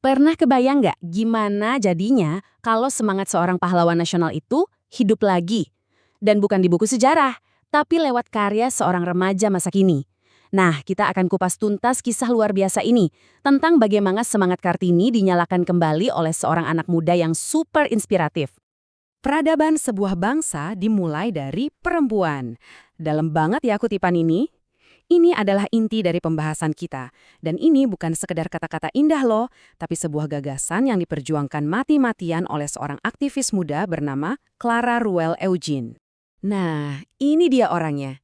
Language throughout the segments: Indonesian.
Pernah kebayang nggak gimana jadinya kalau semangat seorang pahlawan nasional itu hidup lagi? Dan bukan di buku sejarah, tapi lewat karya seorang remaja masa kini. Nah, kita akan kupas tuntas kisah luar biasa ini tentang bagaimana semangat Kartini dinyalakan kembali oleh seorang anak muda yang super inspiratif. Peradaban sebuah bangsa dimulai dari perempuan. Dalam banget ya kutipan ini. Ini adalah inti dari pembahasan kita. Dan ini bukan sekedar kata-kata indah loh, tapi sebuah gagasan yang diperjuangkan mati-matian oleh seorang aktivis muda bernama Clara Ruel Eugene. Nah, ini dia orangnya.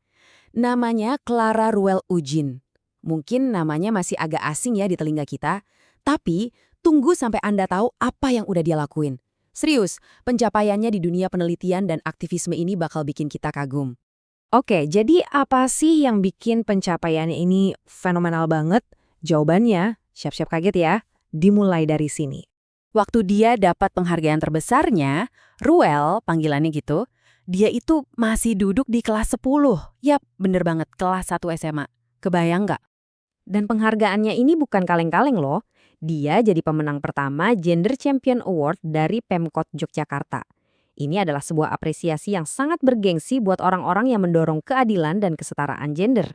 Namanya Clara Ruel Eugene. Mungkin namanya masih agak asing ya di telinga kita, tapi tunggu sampai Anda tahu apa yang udah dia lakuin. Serius, pencapaiannya di dunia penelitian dan aktivisme ini bakal bikin kita kagum. Oke, jadi apa sih yang bikin pencapaiannya ini fenomenal banget? Jawabannya, siap-siap kaget ya, dimulai dari sini. Waktu dia dapat penghargaan terbesarnya, Ruel, panggilannya gitu, dia itu masih duduk di kelas 10. Yap, bener banget, kelas 1 SMA. Kebayang nggak? Dan penghargaannya ini bukan kaleng-kaleng loh. Dia jadi pemenang pertama Gender Champion Award dari Pemkot Yogyakarta. Ini adalah sebuah apresiasi yang sangat bergengsi buat orang-orang yang mendorong keadilan dan kesetaraan gender.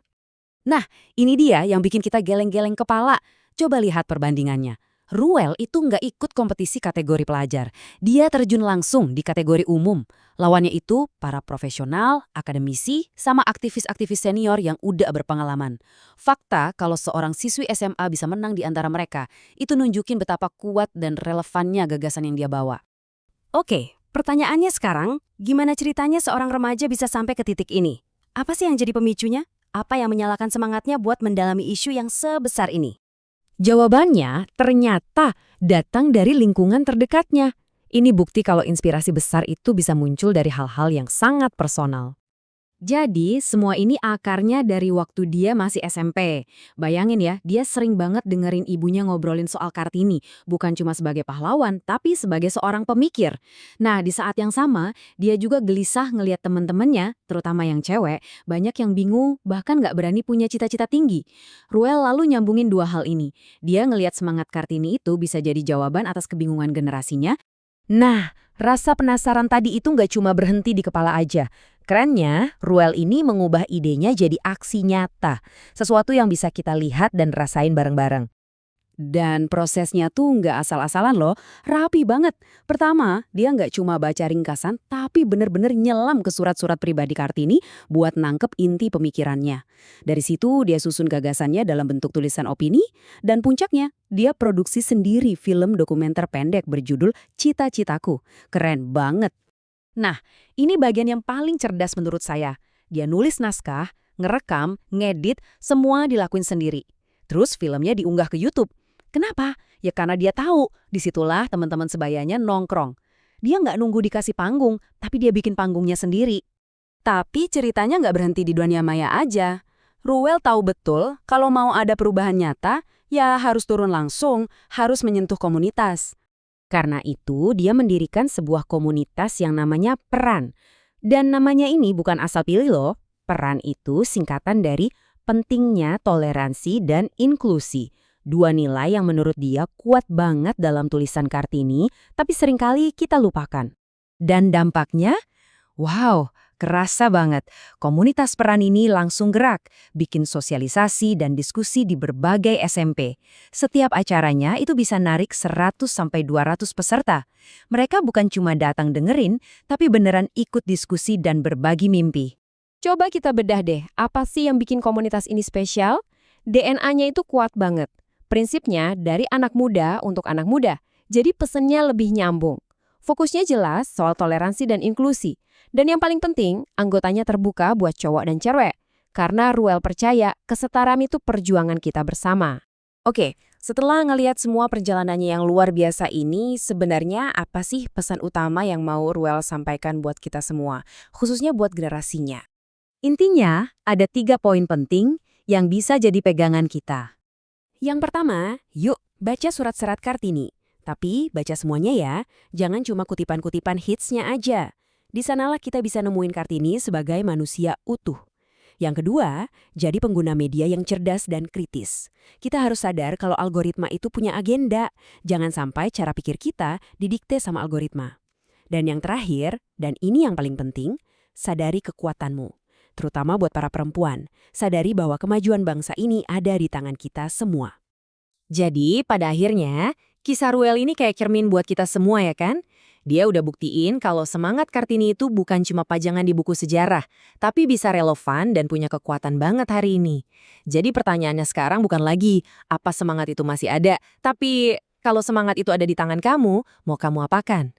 Nah, ini dia yang bikin kita geleng-geleng kepala. Coba lihat perbandingannya. Ruel itu nggak ikut kompetisi kategori pelajar. Dia terjun langsung di kategori umum. Lawannya itu para profesional, akademisi, sama aktivis-aktivis senior yang udah berpengalaman. Fakta kalau seorang siswi SMA bisa menang di antara mereka, itu nunjukin betapa kuat dan relevannya gagasan yang dia bawa. Oke, pertanyaannya sekarang, gimana ceritanya seorang remaja bisa sampai ke titik ini? Apa sih yang jadi pemicunya? Apa yang menyalakan semangatnya buat mendalami isu yang sebesar ini? Jawabannya ternyata datang dari lingkungan terdekatnya. Ini bukti kalau inspirasi besar itu bisa muncul dari hal-hal yang sangat personal. Jadi, semua ini akarnya dari waktu dia masih SMP. Bayangin ya, dia sering banget dengerin ibunya ngobrolin soal Kartini, bukan cuma sebagai pahlawan, tapi sebagai seorang pemikir. Nah, di saat yang sama, dia juga gelisah ngelihat teman-temannya, terutama yang cewek, banyak yang bingung, bahkan nggak berani punya cita-cita tinggi. Ruel lalu nyambungin dua hal ini. Dia ngelihat semangat Kartini itu bisa jadi jawaban atas kebingungan generasinya. Nah, rasa penasaran tadi itu nggak cuma berhenti di kepala aja. Kerennya, Ruel ini mengubah idenya jadi aksi nyata. Sesuatu yang bisa kita lihat dan rasain bareng-bareng. Dan prosesnya tuh nggak asal-asalan loh, rapi banget. Pertama, dia nggak cuma baca ringkasan, tapi bener-bener nyelam ke surat-surat pribadi Kartini buat nangkep inti pemikirannya. Dari situ dia susun gagasannya dalam bentuk tulisan opini, dan puncaknya, dia produksi sendiri film dokumenter pendek berjudul Cita-Citaku. Keren banget. Nah, ini bagian yang paling cerdas menurut saya. Dia nulis naskah, ngerekam, ngedit, semua dilakuin sendiri. Terus filmnya diunggah ke YouTube. Kenapa? Ya karena dia tahu, disitulah teman-teman sebayanya nongkrong. Dia nggak nunggu dikasih panggung, tapi dia bikin panggungnya sendiri. Tapi ceritanya nggak berhenti di dunia maya aja. Ruel tahu betul kalau mau ada perubahan nyata, ya harus turun langsung, harus menyentuh komunitas. Karena itu, dia mendirikan sebuah komunitas yang namanya Peran. Dan namanya ini bukan asal pilih loh. Peran itu singkatan dari pentingnya toleransi dan inklusi. Dua nilai yang menurut dia kuat banget dalam tulisan Kartini, tapi seringkali kita lupakan. Dan dampaknya? Wow, kerasa banget. Komunitas Peran ini langsung gerak, bikin sosialisasi dan diskusi di berbagai SMP. Setiap acaranya itu bisa narik 100-200 peserta. Mereka bukan cuma datang dengerin, tapi beneran ikut diskusi dan berbagi mimpi. Coba kita bedah deh, apa sih yang bikin komunitas ini spesial? DNA-nya itu kuat banget. Prinsipnya dari anak muda untuk anak muda, jadi pesennya lebih nyambung. Fokusnya jelas soal toleransi dan inklusi. Dan yang paling penting, anggotanya terbuka buat cowok dan cewek. Karena Ruel percaya kesetaraan itu perjuangan kita bersama. Oke, setelah ngelihat semua perjalanannya yang luar biasa ini, sebenarnya apa sih pesan utama yang mau Ruel sampaikan buat kita semua, khususnya buat generasinya? Intinya, ada 3 poin penting yang bisa jadi pegangan kita. Yang pertama, yuk baca surat-surat Kartini. Tapi baca semuanya ya, jangan cuma kutipan-kutipan hitsnya aja. Di sanalah kita bisa nemuin Kartini sebagai manusia utuh. Yang kedua, jadi pengguna media yang cerdas dan kritis. Kita harus sadar kalau algoritma itu punya agenda. Jangan sampai cara pikir kita didikte sama algoritma. Dan yang terakhir, dan ini yang paling penting, sadari kekuatanmu. Terutama buat para perempuan, sadari bahwa kemajuan bangsa ini ada di tangan kita semua. Jadi, pada akhirnya, kisah Ruel ini kayak cermin buat kita semua ya kan? Dia udah buktiin kalau semangat Kartini itu bukan cuma pajangan di buku sejarah, tapi bisa relevan dan punya kekuatan banget hari ini. Jadi pertanyaannya sekarang bukan lagi, apa semangat itu masih ada? Tapi, kalau semangat itu ada di tangan kamu, mau kamu apakan?